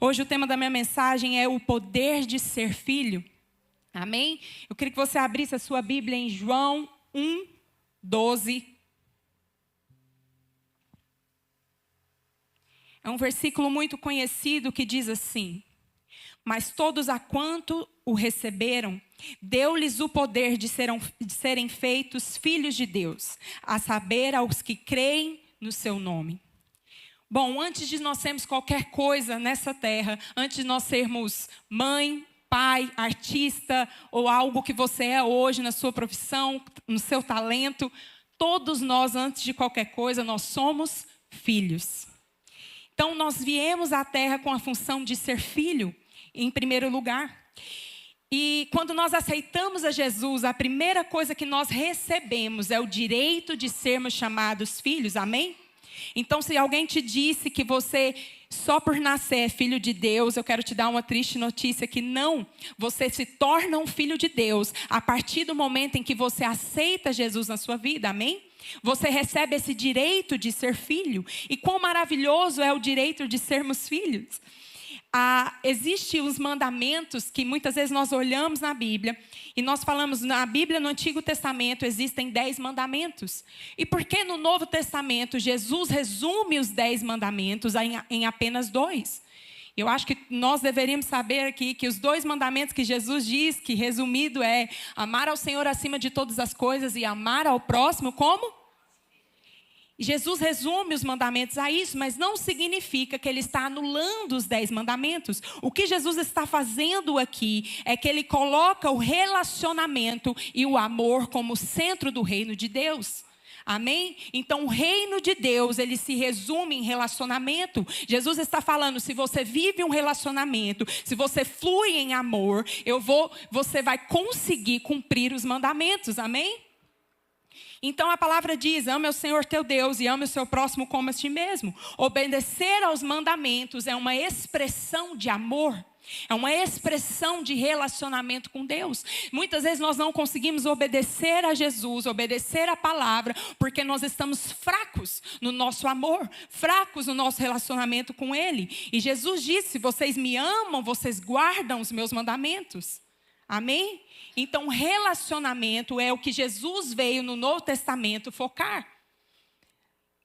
Hoje o tema da minha mensagem é o poder de ser filho. Amém? Eu queria que você abrisse a sua Bíblia em João 1:12. É um versículo muito conhecido que diz assim: mas todos a quanto o receberam, deu-lhes o poder de serem feitos filhos de Deus, a saber, aos que creem no seu nome. Bom, antes de nós sermos qualquer coisa nessa terra, antes de nós sermos mãe, pai, artista ou algo que você é hoje na sua profissão, no seu talento, todos nós, antes de qualquer coisa, nós somos filhos. Então, nós viemos à terra com a função de ser filho, em primeiro lugar. E quando nós aceitamos a Jesus, a primeira coisa que nós recebemos é o direito de sermos chamados filhos, amém? Então, se alguém te disse que você, só por nascer, é filho de Deus, eu quero te dar uma triste notícia que não. Você se torna um filho de Deus a partir do momento em que você aceita Jesus na sua vida, amém? Você recebe esse direito de ser filho. E quão maravilhoso é o direito de sermos filhos. Existem os mandamentos que muitas vezes nós olhamos na Bíblia e nós falamos, na Bíblia, no Antigo Testamento, existem 10 mandamentos. E por que no Novo Testamento Jesus resume os 10 mandamentos em apenas 2? Eu acho que nós deveríamos saber aqui que os 2 mandamentos que Jesus diz, que resumido é amar ao Senhor acima de todas as coisas e amar ao próximo como? Jesus resume os mandamentos a isso, mas não significa que ele está anulando os 10 mandamentos. O que Jesus está fazendo aqui é que ele coloca o relacionamento e o amor como centro do reino de Deus. Amém? Então o reino de Deus, ele se resume em relacionamento. Jesus está falando, se você vive um relacionamento, se você flui em amor, você vai conseguir cumprir os mandamentos. Amém? Então a palavra diz, ame ao Senhor teu Deus e ame o seu próximo como a ti mesmo. Obedecer aos mandamentos é uma expressão de amor. É uma expressão de relacionamento com Deus. Muitas vezes nós não conseguimos obedecer a Jesus, obedecer a palavra, porque nós estamos fracos no nosso amor, fracos no nosso relacionamento com Ele. E Jesus disse, se vocês me amam, vocês guardam os meus mandamentos. Amém? Então, relacionamento é o que Jesus veio no Novo Testamento focar.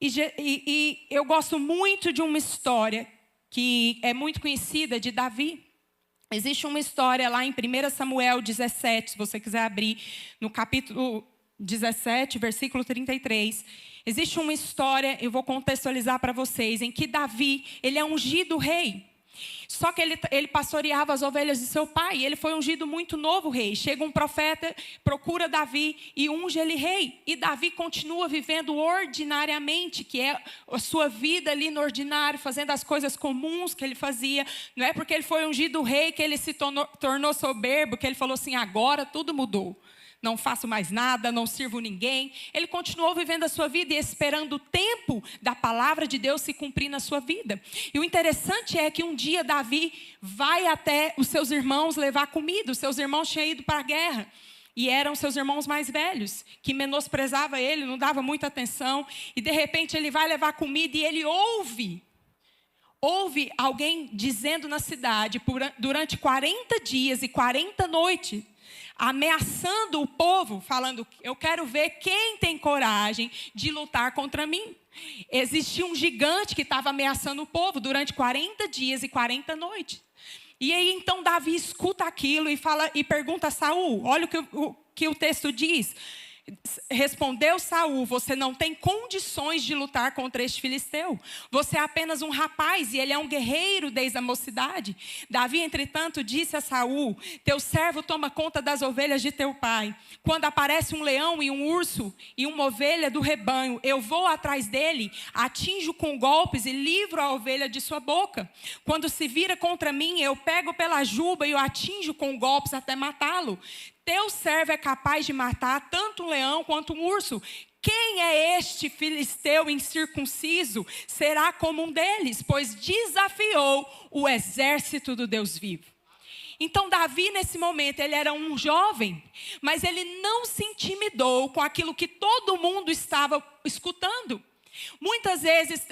E eu gosto muito de uma história que é muito conhecida de Davi. Existe uma história lá em 1 Samuel 17, se você quiser abrir, no capítulo 17, versículo 33. Existe uma história, eu vou contextualizar para vocês, em que Davi, ele é ungido rei. Só que ele pastoreava as ovelhas de seu pai. E ele foi ungido muito novo rei. Chega um profeta, procura Davi e unge ele rei. E Davi continua vivendo ordinariamente, que é a sua vida ali no ordinário, fazendo as coisas comuns que ele fazia. Não é porque ele foi ungido rei que ele se tornou soberbo, que ele falou assim, agora tudo mudou. Não faço mais nada, não sirvo ninguém. Ele continuou vivendo a sua vida e esperando o tempo da palavra de Deus se cumprir na sua vida. E o interessante é que um dia Davi vai até os seus irmãos levar comida. Os seus irmãos tinham ido para a guerra. E eram seus irmãos mais velhos, que menosprezava ele, não dava muita atenção. E de repente ele vai levar comida e ele ouve alguém dizendo na cidade, durante 40 dias e 40 noites, ameaçando o povo, falando, eu quero ver quem tem coragem de lutar contra mim. Existia um gigante que estava ameaçando o povo durante 40 dias e 40 noites. E aí então Davi escuta aquilo e pergunta a Saul, olha o que o texto diz. Respondeu Saul, você não tem condições de lutar contra este filisteu. Você é apenas um rapaz e ele é um guerreiro desde a mocidade. Davi, entretanto, disse a Saul, teu servo toma conta das ovelhas de teu pai. Quando aparece um leão e um urso e uma ovelha do rebanho, eu vou atrás dele, atinjo com golpes e livro a ovelha de sua boca. Quando se vira contra mim, eu pego pela juba e o atinjo com golpes até matá-lo. Teu servo é capaz de matar tanto um leão quanto um urso. Quem é este filisteu incircunciso? Será como um deles, pois desafiou o exército do Deus vivo. Então Davi nesse momento, ele era um jovem, mas ele não se intimidou com aquilo que todo mundo estava escutando. Muitas vezes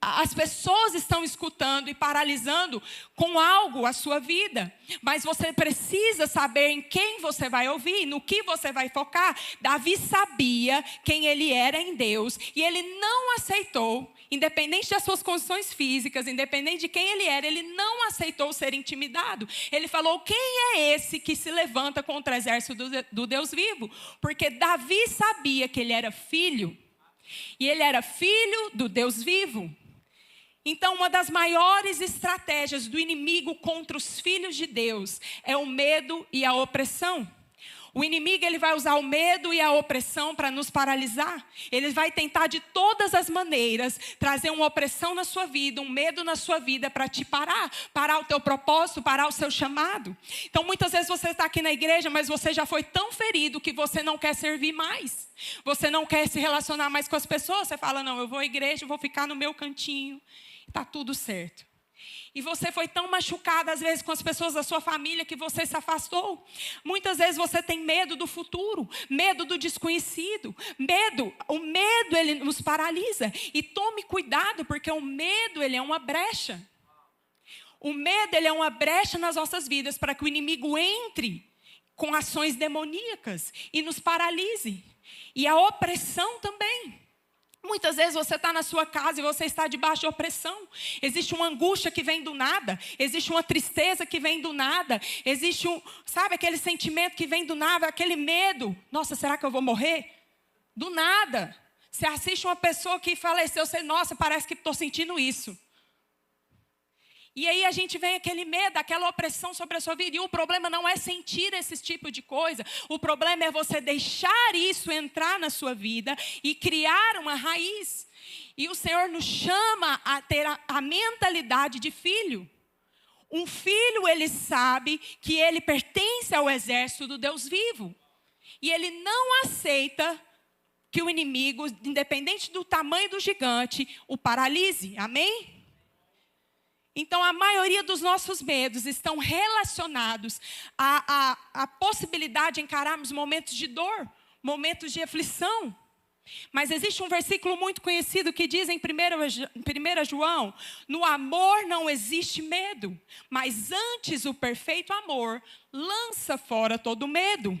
as pessoas estão escutando e paralisando com algo a sua vida. Mas você precisa saber em quem você vai ouvir, no que você vai focar. Davi sabia quem ele era em Deus e ele não aceitou, independente das suas condições físicas, independente de quem ele era, ele não aceitou ser intimidado. Ele falou: quem é esse que se levanta contra o exército do Deus vivo? Porque Davi sabia que ele era filho. E ele era filho do Deus vivo. Então, uma das maiores estratégias do inimigo contra os filhos de Deus é o medo e a opressão. O inimigo, ele vai usar o medo e a opressão para nos paralisar. Ele vai tentar de todas as maneiras trazer uma opressão na sua vida, um medo na sua vida para te parar o teu propósito, parar o seu chamado. Então, muitas vezes você está aqui na igreja, mas você já foi tão ferido que você não quer servir mais. Você não quer se relacionar mais com as pessoas. Você fala: não, eu vou à igreja, vou ficar no meu cantinho. Está tudo certo. E você foi tão machucado, às vezes, com as pessoas da sua família, que você se afastou. Muitas vezes você tem medo do futuro, medo do desconhecido. O medo, ele nos paralisa. E tome cuidado, porque o medo, ele é uma brecha. O medo, ele é uma brecha nas nossas vidas, para que o inimigo entre com ações demoníacas e nos paralise. E a opressão também. Muitas vezes você está na sua casa e você está debaixo de opressão. Existe uma angústia que vem do nada. Existe uma tristeza que vem do nada. Existe sabe, aquele sentimento que vem do nada, aquele medo. Nossa, será que eu vou morrer? Do nada. Você assiste uma pessoa que faleceu, você, nossa, parece que estou sentindo isso. E aí a gente vem aquele medo, aquela opressão sobre a sua vida. E o problema não é sentir esse tipo de coisa. O problema é você deixar isso entrar na sua vida e criar uma raiz. E o Senhor nos chama a ter a mentalidade de filho. Um filho, ele sabe que ele pertence ao exército do Deus vivo. E ele não aceita que o inimigo, independente do tamanho do gigante, o paralise. Amém? Então, a maioria dos nossos medos estão relacionados à possibilidade de encararmos momentos de dor, momentos de aflição. Mas existe um versículo muito conhecido que diz em 1 João: no amor não existe medo, mas antes o perfeito amor lança fora todo medo.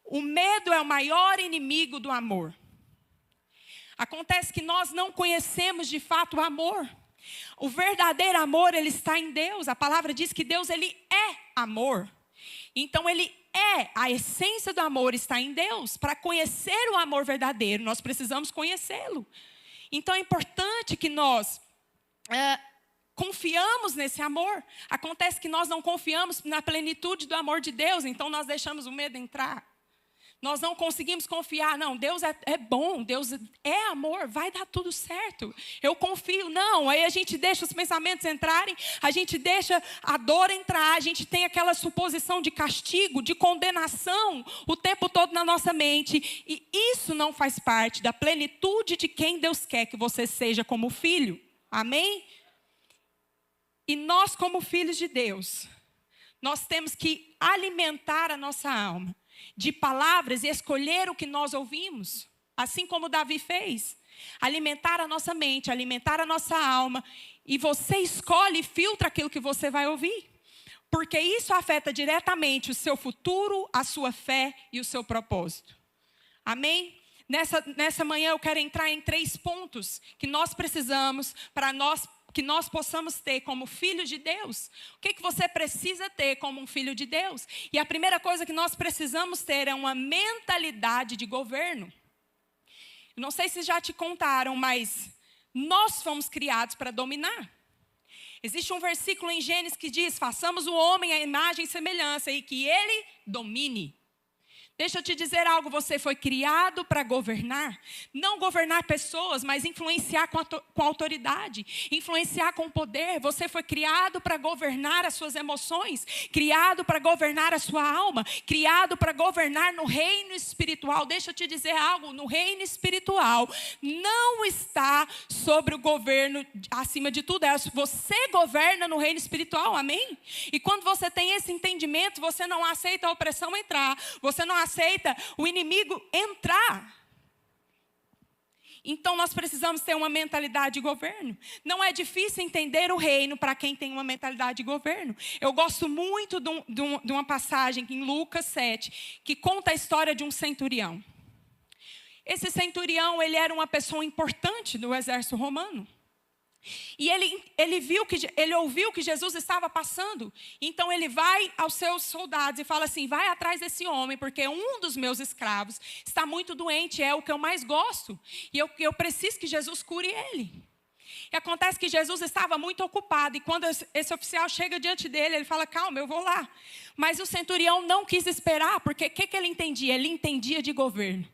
O medo é o maior inimigo do amor. Acontece que nós não conhecemos de fato o amor. O verdadeiro amor, ele está em Deus. A palavra diz que Deus, ele é amor. Então, a essência do amor está em Deus. Para conhecer o amor verdadeiro, nós precisamos conhecê-lo. Então, é importante que nós confiamos nesse amor. Acontece que nós não confiamos na plenitude do amor de Deus, então nós deixamos o medo entrar. Nós não conseguimos confiar. Não, Deus é bom, Deus é amor, vai dar tudo certo. Eu confio. Não, aí a gente deixa os pensamentos entrarem, a gente deixa a dor entrar, a gente tem aquela suposição de castigo, de condenação o tempo todo na nossa mente. E isso não faz parte da plenitude de quem Deus quer que você seja como filho. Amém? E nós, como filhos de Deus, nós temos que alimentar a nossa alma de palavras e escolher o que nós ouvimos, assim como Davi fez. Alimentar a nossa mente, alimentar a nossa alma, e você escolhe e filtra aquilo que você vai ouvir, porque isso afeta diretamente o seu futuro, a sua fé e o seu propósito. Amém? Nessa manhã eu quero entrar em 3 pontos que nós precisamos que nós possamos ter como filho de Deus. O que você precisa ter como um filho de Deus? E a primeira coisa que nós precisamos ter é uma mentalidade de governo. Não sei se já te contaram, mas nós fomos criados para dominar. Existe um versículo em Gênesis que diz: façamos o homem à imagem e semelhança, e que ele domine. Deixa eu te dizer algo, você foi criado para governar. Não governar pessoas, mas influenciar com autoridade. Influenciar com poder. Você foi criado para governar as suas emoções. Criado para governar a sua alma. Criado para governar no reino espiritual. Deixa eu te dizer algo, no reino espiritual não está sobre o governo acima de tudo. Você governa no reino espiritual, amém? E quando você tem esse entendimento, você não aceita a opressão entrar. Você não aceita o inimigo entrar. Então, nós precisamos ter uma mentalidade de governo. Não é difícil entender o reino para quem tem uma mentalidade de governo. Eu gosto muito de uma passagem em Lucas 7, que conta a história de um centurião. Esse centurião, ele era uma pessoa importante do exército romano. E ele ouviu que Jesus estava passando. Então ele vai aos seus soldados e fala assim: vai atrás desse homem, porque um dos meus escravos está muito doente, é o que eu mais gosto. E eu preciso que Jesus cure ele. E acontece que Jesus estava muito ocupado. E quando esse oficial chega diante dele, ele fala: calma, eu vou lá. Mas o centurião não quis esperar, porque o que ele entendia? Ele entendia de governo.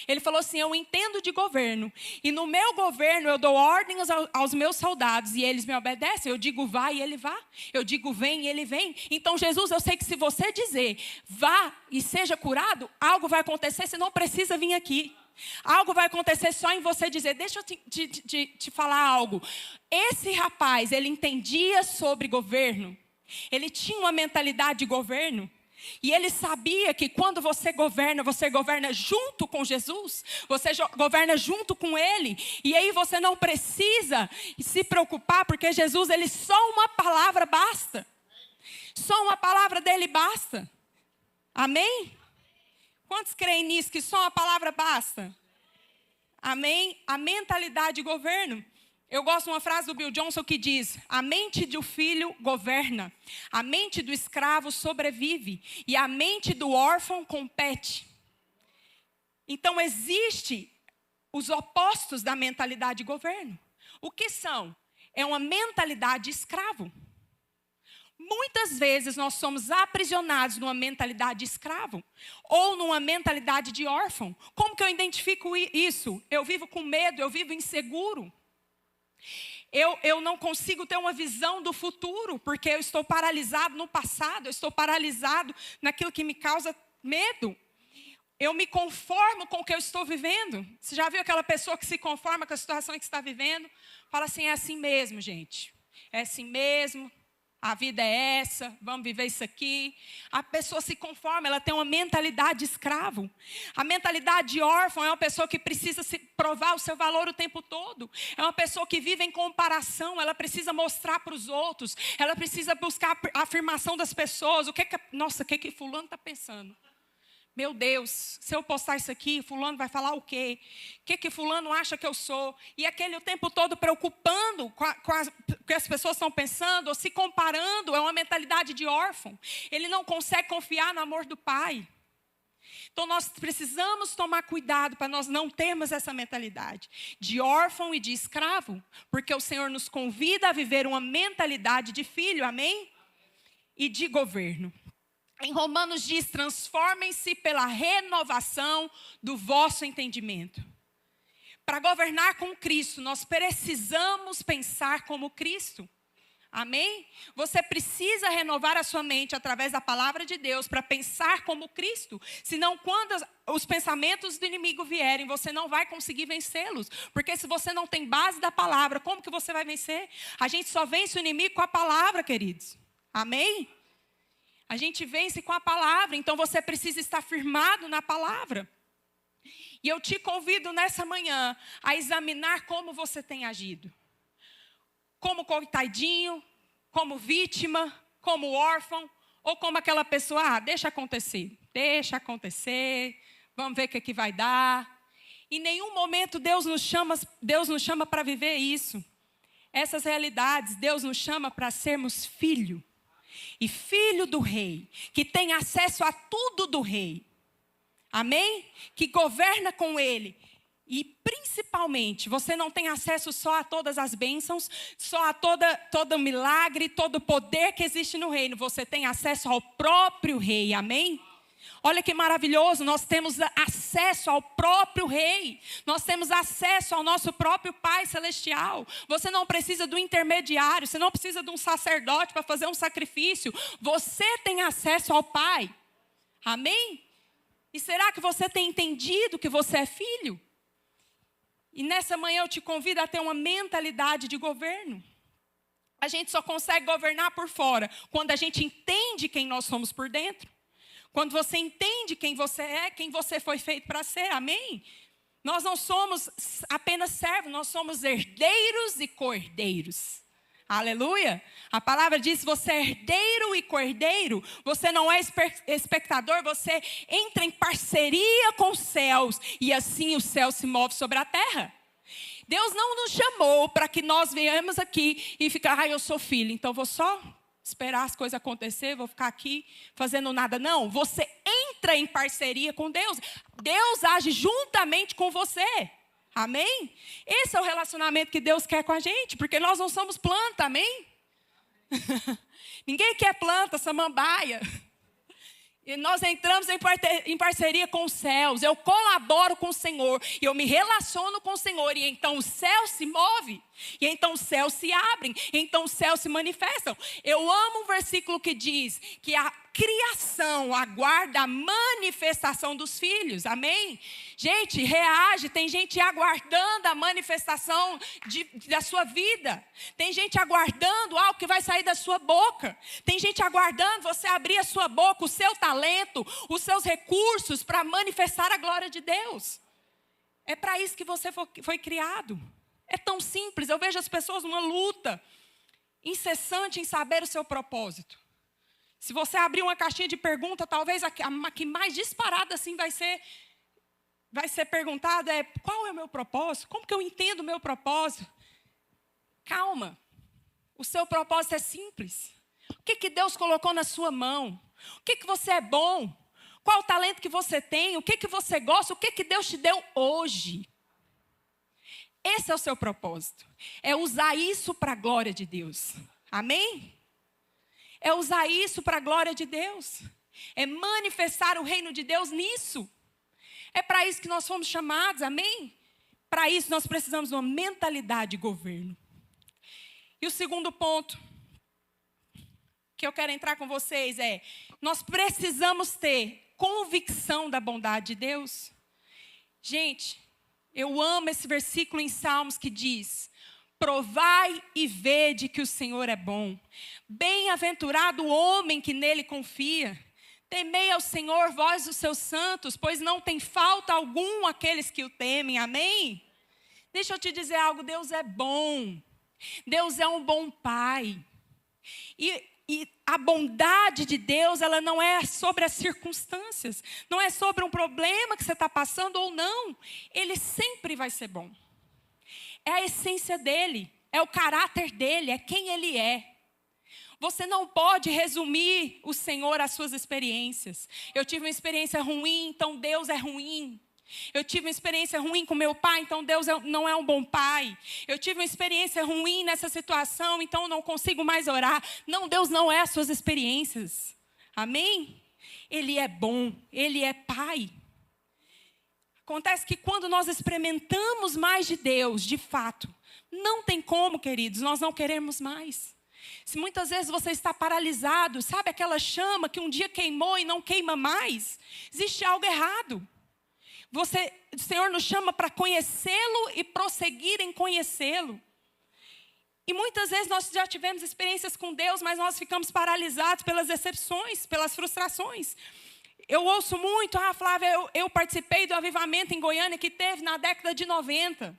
Ele falou assim: eu entendo de governo, e no meu governo eu dou ordens aos meus soldados, e eles me obedecem. Eu digo vá e ele vá, eu digo vem e ele vem. Então Jesus, eu sei que se você dizer vá e seja curado, algo vai acontecer, você não precisa vir aqui. Algo vai acontecer só em você dizer. Deixa eu te falar algo. Esse rapaz, ele entendia sobre governo, ele tinha uma mentalidade de governo. E ele sabia que quando você governa junto com Jesus, você governa junto com Ele. E aí você não precisa se preocupar, porque Jesus, ele só uma palavra basta. Só uma palavra dele basta. Amém? Quantos creem nisso, que só uma palavra basta? Amém? A mentalidade de governo. Eu gosto de uma frase do Bill Johnson que diz: a mente do filho governa, a mente do escravo sobrevive e a mente do órfão compete. Então, existe os opostos da mentalidade de governo. O que são? É uma mentalidade de escravo. Muitas vezes nós somos aprisionados numa mentalidade de escravo ou numa mentalidade de órfão. Como que eu identifico isso? Eu vivo com medo, eu vivo inseguro. Eu não consigo ter uma visão do futuro, porque eu estou paralisado no passado, eu estou paralisado naquilo que me causa medo. Eu me conformo com o que eu estou vivendo. Você já viu aquela pessoa que se conforma com a situação que está vivendo? Fala assim: é assim mesmo, gente. É assim mesmo. A vida é essa, vamos viver isso aqui. A pessoa se conforma, ela tem uma mentalidade de escravo. A mentalidade de órfão é uma pessoa que precisa se provar o seu valor o tempo todo. É uma pessoa que vive em comparação, ela precisa mostrar para os outros. Ela precisa buscar a afirmação das pessoas. O que fulano está pensando? Meu Deus, se eu postar isso aqui, fulano vai falar o quê? O que fulano acha que eu sou? E aquele o tempo todo preocupando com o que as pessoas estão pensando, ou se comparando, é uma mentalidade de órfão. Ele não consegue confiar no amor do pai. Então nós precisamos tomar cuidado para nós não termos essa mentalidade de órfão e de escravo, porque o Senhor nos convida a viver uma mentalidade de filho, amém? E de governo. Em Romanos diz: transformem-se pela renovação do vosso entendimento. Para governar com Cristo, nós precisamos pensar como Cristo. Amém? Você precisa renovar a sua mente através da palavra de Deus para pensar como Cristo. Senão, quando os pensamentos do inimigo vierem, você não vai conseguir vencê-los. Porque se você não tem base da palavra, como que você vai vencer? A gente só vence o inimigo com a palavra, queridos. Amém? A gente vence com a palavra, então você precisa estar firmado na palavra. E eu te convido nessa manhã a examinar como você tem agido. Como coitadinho, como vítima, como órfão, ou como aquela pessoa: deixa acontecer, vamos ver o que vai dar. Em nenhum momento Deus nos chama para viver isso. Essas realidades, Deus nos chama para sermos filho. E filho do rei, que tem acesso a tudo do rei. Amém? Que governa com ele. E principalmente, você não tem acesso só a todas as bênçãos, só a todo milagre, todo poder que existe no reino. Você tem acesso ao próprio rei, amém? Olha que maravilhoso, nós temos acesso ao próprio rei. Nós temos acesso ao nosso próprio Pai Celestial. Você não precisa do intermediário, você não precisa de um sacerdote para fazer um sacrifício. Você tem acesso ao Pai. Amém? E será que você tem entendido que você é filho? E nessa manhã eu te convido a ter uma mentalidade de governo. A gente só consegue governar por fora quando a gente entende quem nós somos por dentro. Quando você entende quem você é, quem você foi feito para ser, amém? Nós não somos apenas servos, nós somos herdeiros e cordeiros. Aleluia! A palavra diz: você é herdeiro e cordeiro, você não é espectador, você entra em parceria com os céus, e assim o céu se move sobre a terra. Deus não nos chamou para que nós venhamos aqui e ficar, eu sou filho, então vou só esperar as coisas acontecer, vou ficar aqui fazendo nada. Não, você entra em parceria com Deus. Deus age juntamente com você. Amém? Esse é o relacionamento que Deus quer com a gente, porque nós não somos planta, amém? Ninguém quer planta, samambaia. E nós entramos em parceria com os céus. Eu colaboro com o Senhor. E eu me relaciono com o Senhor. E então o céu se move. E então os céus se abrem. E então os céus se manifestam. Eu amo um versículo que diz que a criação aguarda a manifestação dos filhos. Amém? Gente, reage. Tem gente aguardando a manifestação da sua vida. Tem gente aguardando algo que vai sair da sua boca. Tem gente aguardando você abrir a sua boca, o seu talento, os seus recursos para manifestar a glória de Deus. É para isso que você foi criado. É tão simples. Eu vejo as pessoas numa luta incessante em saber o seu propósito. Se você abrir uma caixinha de pergunta, talvez a que mais disparada assim vai ser perguntada é: qual é o meu propósito? Como que eu entendo o meu propósito? Calma. O seu propósito é simples. O que Deus colocou na sua mão? O que você é bom? Qual o talento que você tem? O que você gosta? O que Deus te deu hoje? Esse é o seu propósito. É usar isso para a glória de Deus. Amém? É usar isso para a glória de Deus. É manifestar o reino de Deus nisso. É para isso que nós fomos chamados, amém? Para isso nós precisamos de uma mentalidade de governo. E o segundo ponto que eu quero entrar com vocês é: nós precisamos ter convicção da bondade de Deus. Gente, eu amo esse versículo em Salmos que diz: provai e vede que o Senhor é bom. Bem-aventurado o homem que nele confia. Temei ao Senhor, vós os seus santos, pois não tem falta algum aqueles que o temem. Amém? Deixa eu te dizer algo: Deus é bom. Deus é um bom pai. E a bondade de Deus, ela não é sobre as circunstâncias. Não é sobre um problema que você está passando ou não. Ele sempre vai ser bom. É a essência dele, é o caráter dele, é quem ele é. Você não pode resumir o Senhor às suas experiências. Eu tive uma experiência ruim, então Deus é ruim. Eu tive uma experiência ruim com meu pai, então Deus não é um bom pai. Eu tive uma experiência ruim nessa situação, então eu não consigo mais orar. Não, Deus não é as suas experiências. Amém? Ele é bom, ele é pai. Acontece que quando nós experimentamos mais de Deus, de fato, não tem como, queridos, nós não queremos mais. Se muitas vezes você está paralisado, sabe aquela chama que um dia queimou e não queima mais? Existe algo errado. O Senhor nos chama para conhecê-lo e prosseguir em conhecê-lo. E muitas vezes nós já tivemos experiências com Deus, mas nós ficamos paralisados pelas decepções, pelas frustrações. Eu ouço muito: Flávia, eu participei do avivamento em Goiânia que teve na década de 90.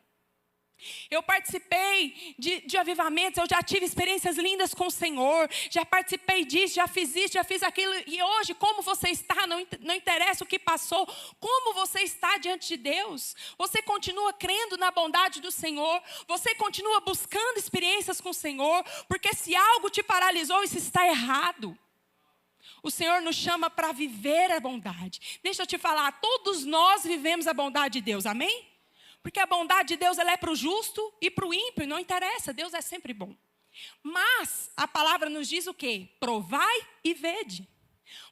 Eu participei de avivamentos, eu já tive experiências lindas com o Senhor, já participei disso, já fiz isso, já fiz aquilo. E hoje, como você está, não interessa o que passou, como você está diante de Deus. Você continua crendo na bondade do Senhor, você continua buscando experiências com o Senhor, porque se algo te paralisou, isso está errado. O Senhor nos chama para viver a bondade. Deixa eu te falar, todos nós vivemos a bondade de Deus, amém? Porque a bondade de Deus, ela é para o justo e para o ímpio, não interessa, Deus é sempre bom. Mas a palavra nos diz o quê? Provai e vede.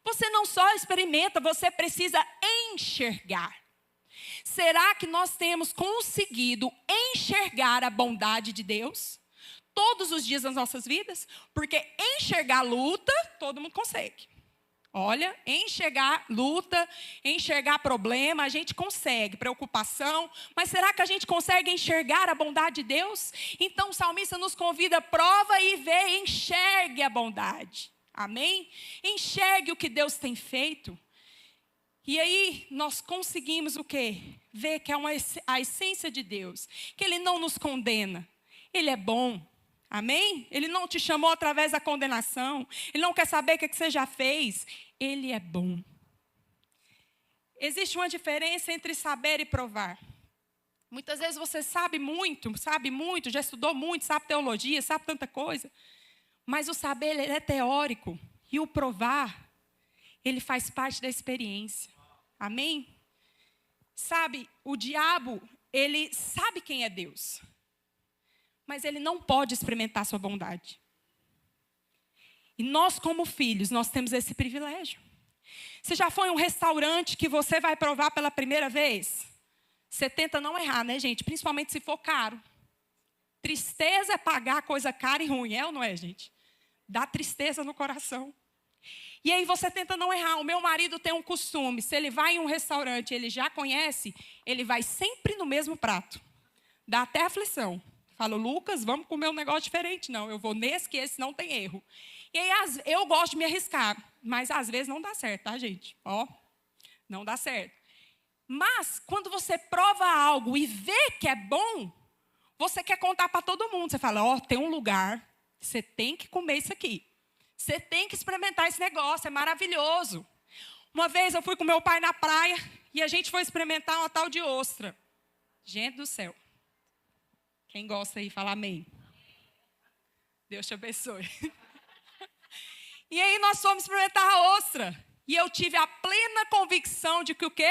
Você não só experimenta, você precisa enxergar. Será que nós temos conseguido enxergar a bondade de Deus todos os dias das nossas vidas? Porque enxergar luta, todo mundo consegue. Olha, enxergar luta, enxergar problema, a gente consegue, preocupação. Mas será que a gente consegue enxergar a bondade de Deus? Então o salmista nos convida: prova e vê, enxergue a bondade. Amém? Enxergue o que Deus tem feito. E aí nós conseguimos o quê? Ver que é a essência de Deus. Que Ele não nos condena. Ele é bom. Amém? Ele não te chamou através da condenação. Ele não quer saber o que você já fez. Ele é bom. Existe uma diferença entre saber e provar. Muitas vezes você sabe muito, já estudou muito, sabe teologia, sabe tanta coisa. Mas o saber, ele é teórico. E o provar, ele faz parte da experiência. Amém? Sabe, o diabo, ele sabe quem é Deus. Mas ele não pode experimentar sua bondade. E nós, como filhos, nós temos esse privilégio. Você já foi em um restaurante que você vai provar pela primeira vez? Você tenta não errar, né, gente? Principalmente se for caro. Tristeza é pagar coisa cara e ruim, é ou não é, gente? Dá tristeza no coração. E aí você tenta não errar. O meu marido tem um costume, se ele vai em um restaurante e ele já conhece, ele vai sempre no mesmo prato. Dá até aflição. Falo, Lucas, vamos comer um negócio diferente. Não, eu vou nesse que esse não tem erro. E aí eu gosto de me arriscar, mas às vezes não dá certo, tá, gente? Ó, não dá certo. Mas quando você prova algo e vê que é bom, você quer contar para todo mundo. Você fala, ó, tem um lugar, você tem que comer isso aqui. Você tem que experimentar esse negócio, é maravilhoso. Uma vez eu fui com meu pai na praia e a gente foi experimentar uma tal de ostra. Gente do céu. Quem gosta aí, fala amém. Deus te abençoe. E aí nós fomos experimentar a ostra. E eu tive a plena convicção de que o quê?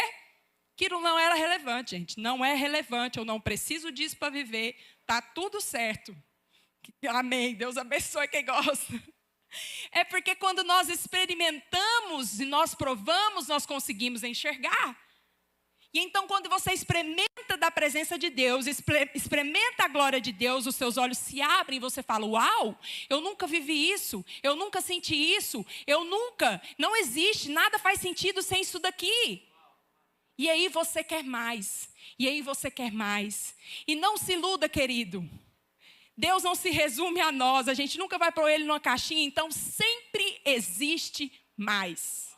Aquilo não era relevante, gente. Não é relevante. Eu não preciso disso para viver. Está tudo certo. Amém. Deus abençoe quem gosta. É porque quando nós experimentamos e nós provamos, nós conseguimos enxergar. E então, quando você experimenta da presença de Deus, experimenta a glória de Deus, os seus olhos se abrem e você fala, uau, eu nunca vivi isso, eu nunca senti isso, não existe, nada faz sentido sem isso daqui. E aí você quer mais, e aí você quer mais. E não se iluda, querido. Deus não se resume a nós, a gente nunca vai pôr ele numa caixinha, então sempre existe mais.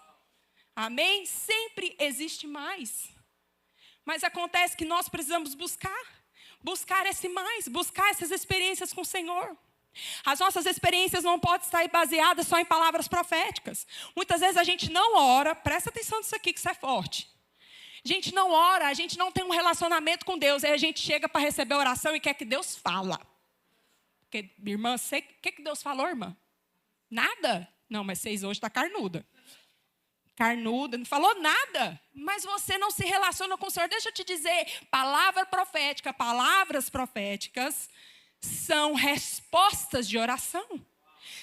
Amém? Sempre existe mais. Mas acontece que nós precisamos buscar esse mais, buscar essas experiências com o Senhor. As nossas experiências não podem estar baseadas só em palavras proféticas. Muitas vezes a gente não ora, presta atenção nisso aqui que isso é forte. A gente não ora, a gente não tem um relacionamento com Deus, aí a gente chega para receber a oração e quer que Deus fala. Porque, irmã, o que Deus falou, irmã? Nada? Não, mas vocês hoje estão carnuda. Carnuda, não falou nada, mas você não se relaciona com o Senhor. Deixa eu te dizer, palavras proféticas são respostas de oração.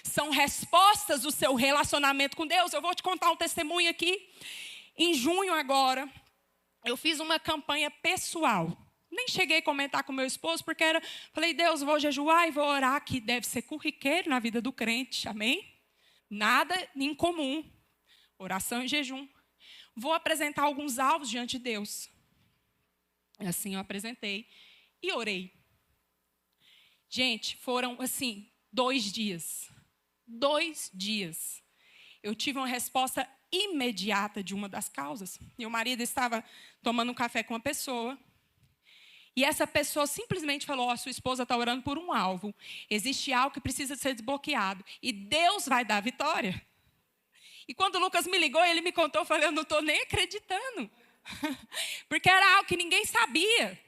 São respostas do seu relacionamento com Deus. Eu vou te contar um testemunho aqui. Em junho agora, eu fiz uma campanha pessoal. Nem cheguei a comentar com meu esposo, porque falei, Deus, vou jejuar e vou orar, que deve ser corriqueiro na vida do crente, amém? Nada incomum. Oração e jejum. Vou apresentar alguns alvos diante de Deus. Assim eu apresentei e orei. Gente, foram assim, 2 dias. 2 dias. Eu tive uma resposta imediata de uma das causas. Meu marido estava tomando um café com uma pessoa. E essa pessoa simplesmente falou, sua esposa está orando por um alvo. Existe algo que precisa ser desbloqueado. E Deus vai dar a vitória. E quando o Lucas me ligou, ele me contou, eu falei, eu não estou nem acreditando. Porque era algo que ninguém sabia.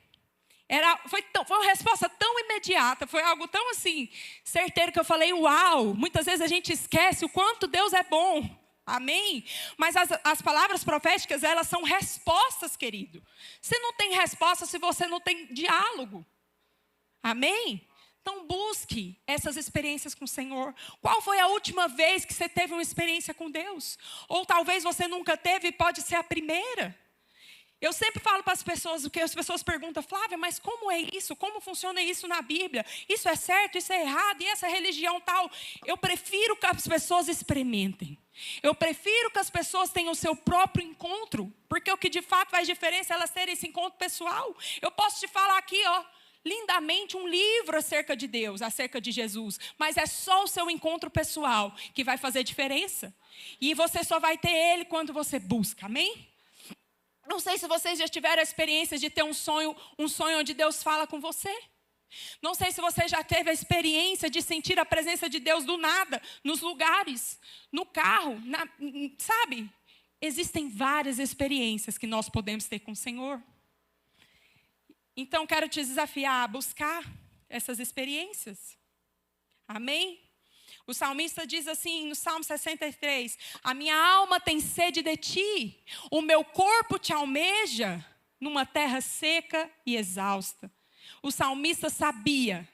Foi uma resposta tão imediata, foi algo tão assim, certeiro, que eu falei, uau. Muitas vezes a gente esquece o quanto Deus é bom. Amém? Mas as palavras proféticas, elas são respostas, querido. Você não tem resposta se você não tem diálogo. Amém? Então busque essas experiências com o Senhor. Qual foi a última vez que você teve uma experiência com Deus? Ou talvez você nunca teve e pode ser a primeira. Eu sempre falo para as pessoas, o que as pessoas perguntam, Flávia, mas como é isso? Como funciona isso na Bíblia? Isso é certo, isso é errado, e essa religião tal? Eu prefiro que as pessoas experimentem. Eu prefiro que as pessoas tenham o seu próprio encontro, porque o que de fato faz diferença é elas terem esse encontro pessoal. Eu posso te falar aqui, lindamente um livro acerca de Deus, acerca de Jesus, mas é só o seu encontro pessoal que vai fazer diferença. E você só vai ter ele quando você busca, amém? Não sei se vocês já tiveram a experiência de ter um sonho onde Deus fala com você. Não sei se você já teve a experiência de sentir a presença de Deus do nada, nos lugares, no carro, sabe? Existem várias experiências que nós podemos ter com o Senhor. Então, quero te desafiar a buscar essas experiências. Amém? O salmista diz assim no Salmo 63, a minha alma tem sede de ti, o meu corpo te almeja numa terra seca e exausta. O salmista sabia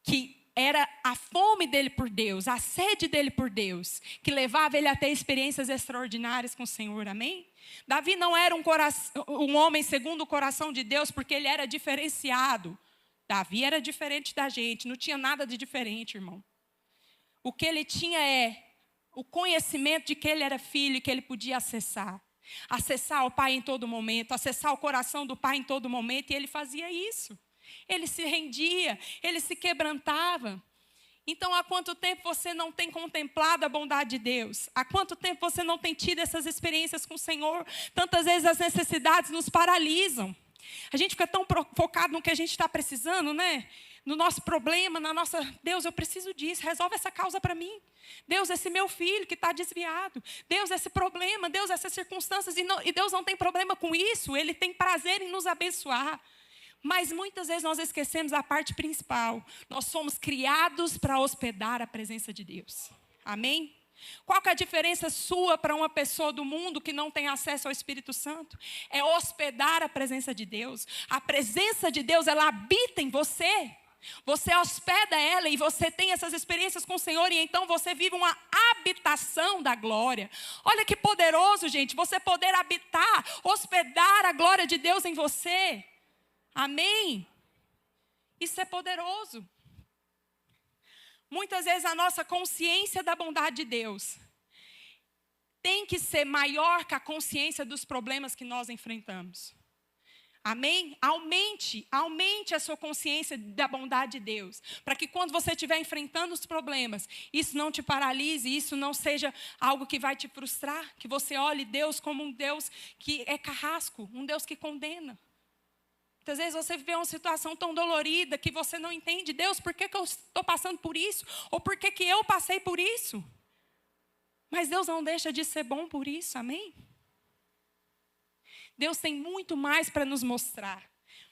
que era a fome dele por Deus, a sede dele por Deus, que levava ele a ter experiências extraordinárias com o Senhor, amém? Davi não era um homem segundo o coração de Deus, porque ele era diferenciado. Davi era diferente da gente, não tinha nada de diferente, irmão. O que ele tinha é o conhecimento de que ele era filho e que ele podia acessar. Acessar o Pai em todo momento, acessar o coração do Pai em todo momento, e ele fazia isso. Ele se rendia, ele se quebrantava. Então, há quanto tempo você não tem contemplado a bondade de Deus? Há quanto tempo você não tem tido essas experiências com o Senhor? Tantas vezes as necessidades nos paralisam. A gente fica tão focado no que a gente está precisando, né? No nosso problema, na nossa... Deus, eu preciso disso, resolve essa causa para mim. Deus, esse meu filho que está desviado. Deus, esse problema, Deus, essas circunstâncias. E Deus não tem problema com isso, Ele tem prazer em nos abençoar. Mas muitas vezes nós esquecemos a parte principal. Nós somos criados para hospedar a presença de Deus. Amém? Qual que é a diferença sua para uma pessoa do mundo que não tem acesso ao Espírito Santo? É hospedar a presença de Deus. A presença de Deus, ela habita em você. Você hospeda ela e você tem essas experiências com o Senhor e então você vive uma habitação da glória. Olha que poderoso, gente, você poder habitar, hospedar a glória de Deus em você. Amém? Isso é poderoso. Muitas vezes a nossa consciência da bondade de Deus tem que ser maior que a consciência dos problemas que nós enfrentamos. Amém? Aumente a sua consciência da bondade de Deus. Para que quando você estiver enfrentando os problemas, isso não te paralise, isso não seja algo que vai te frustrar. Que você olhe Deus como um Deus que é carrasco, um Deus que condena. Muitas vezes você vê uma situação tão dolorida que você não entende. Deus, por que eu estou passando por isso? Ou por que eu passei por isso? Mas Deus não deixa de ser bom por isso, amém? Deus tem muito mais para nos mostrar,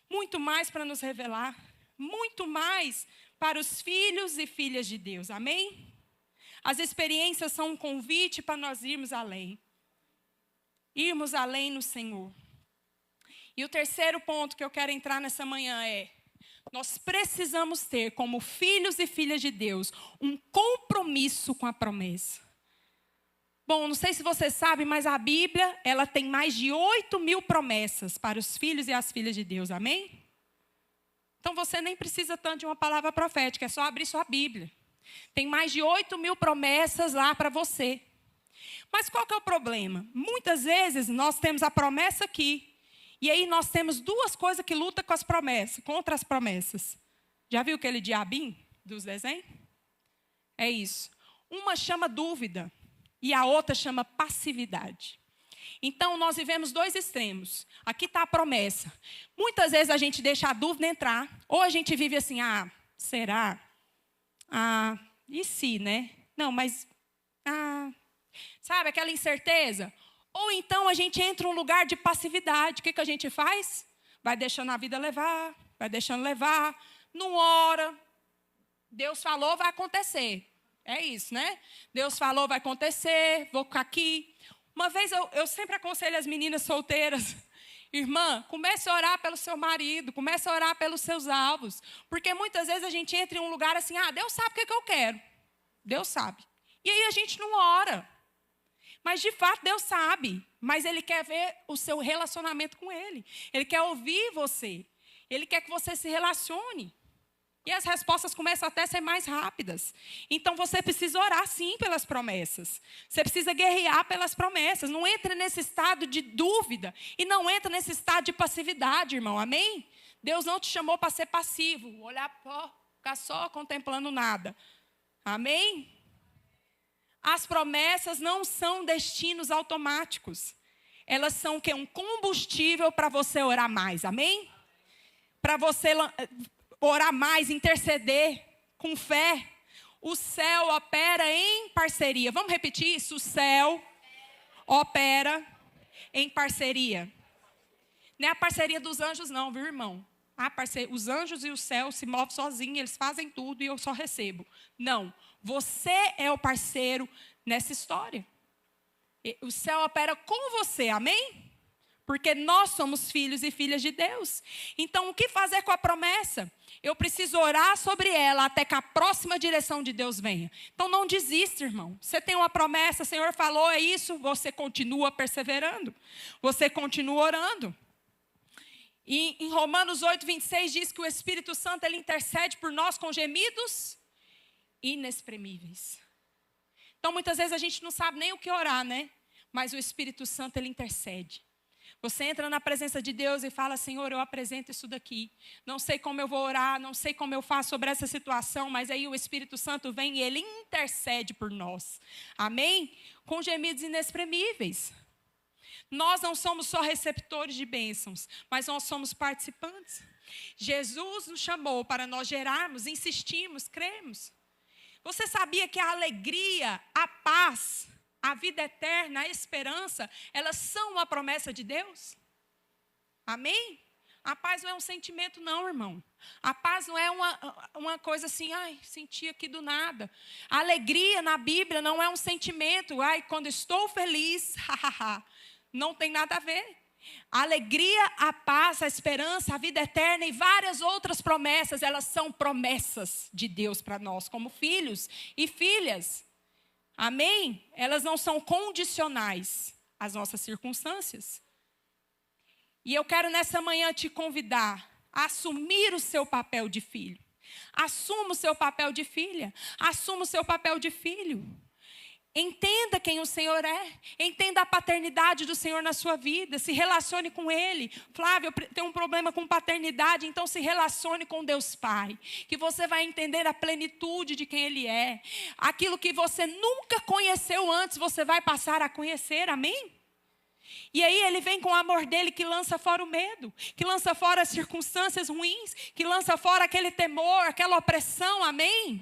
muito mais para nos revelar, muito mais para os filhos e filhas de Deus, amém? As experiências são um convite para nós irmos além no Senhor. E o terceiro ponto que eu quero entrar nessa manhã é: nós precisamos ter, como filhos e filhas de Deus, um compromisso com a promessa. Bom, não sei se você sabe, mas a Bíblia, ela tem mais de 8.000 promessas para os filhos e as filhas de Deus, amém? Então você nem precisa tanto de uma palavra profética, é só abrir sua Bíblia. Tem mais de 8.000 promessas lá para você. Mas qual que é o problema? Muitas vezes nós temos a promessa aqui, e aí nós temos duas coisas que lutam com as promessas, contra as promessas. Já viu aquele diabinho dos desenhos? É isso. Uma chama dúvida e a outra chama passividade. Então nós vivemos dois extremos. Aqui está a promessa. Muitas vezes a gente deixa a dúvida entrar, ou a gente vive assim, será? E se, né? Não, mas, sabe aquela incerteza? Ou então a gente entra em um lugar de passividade. O que a gente faz? Vai deixando a vida levar, vai deixando levar, não ora. Deus falou, vai acontecer. É isso, né? Deus falou, vai acontecer, vou ficar aqui. Uma vez eu sempre aconselho as meninas solteiras: irmã, comece a orar pelo seu marido, comece a orar pelos seus alvos. Porque muitas vezes a gente entra em um lugar assim, Deus sabe o que eu quero. Deus sabe. E aí a gente não ora. Mas, de fato, Deus sabe. Mas Ele quer ver o seu relacionamento com Ele. Ele quer ouvir você. Ele quer que você se relacione. E as respostas começam até a ser mais rápidas. Então, você precisa orar, sim, pelas promessas. Você precisa guerrear pelas promessas. Não entre nesse estado de dúvida. E não entre nesse estado de passividade, irmão. Amém? Deus não te chamou para ser passivo. Olhar, ficar só contemplando nada. Amém? As promessas não são destinos automáticos. elas são o quê? Um combustível para você orar mais, amém? Para você orar mais, interceder com fé. O céu opera em parceria. Vamos repetir isso? O céu opera em parceria. Não é a parceria dos anjos não, viu, irmão? Os anjos e o céu se movem sozinhos, eles fazem tudo e eu só recebo. Não, você é o parceiro nessa história. O céu opera com você, amém? Porque nós somos filhos e filhas de Deus. Então, o que fazer com a promessa? Eu preciso orar sobre ela até que a próxima direção de Deus venha. Então, não desista, irmão. Você tem uma promessa, o Senhor falou, é isso, você continua perseverando. Você continua orando. E em Romanos 8:26 diz que o Espírito Santo, ele intercede por nós com gemidos inexprimíveis. Então, muitas vezes a gente não sabe nem o que orar, né? Mas o Espírito Santo, ele intercede. Você entra na presença de Deus e fala, Senhor, eu apresento isso daqui. Não sei como eu vou orar, não sei como eu faço sobre essa situação, mas aí o Espírito Santo vem e ele intercede por nós. Amém? Com gemidos inexprimíveis. Nós não somos só receptores de bênçãos, mas nós somos participantes. Jesus nos chamou para nós gerarmos, insistirmos, cremos. Você sabia que a alegria, a paz, a vida eterna, a esperança, elas são uma promessa de Deus? Amém? A paz não é um sentimento não, irmão. A paz não é uma coisa assim, senti aqui do nada. A alegria na Bíblia não é um sentimento, quando estou feliz, não tem nada a ver. A alegria, a paz, a esperança, a vida eterna e várias outras promessas, elas são promessas de Deus para nós, como filhos e filhas. Amém? Elas não são condicionais às nossas circunstâncias. E eu quero nessa manhã te convidar a assumir o seu papel de filho. Assuma o seu papel de filha. Assuma o seu papel de filho. Entenda quem o Senhor é. Entenda a paternidade do Senhor na sua vida. Se relacione com Ele. Flávio, eu tenho um problema com paternidade, então se relacione com Deus Pai. Que você vai entender a plenitude de quem Ele é. Aquilo que você nunca conheceu antes, você vai passar a conhecer. Amém? E aí Ele vem com o amor dEle que lança fora o medo. Que lança fora as circunstâncias ruins. Que lança fora aquele temor, aquela opressão. Amém?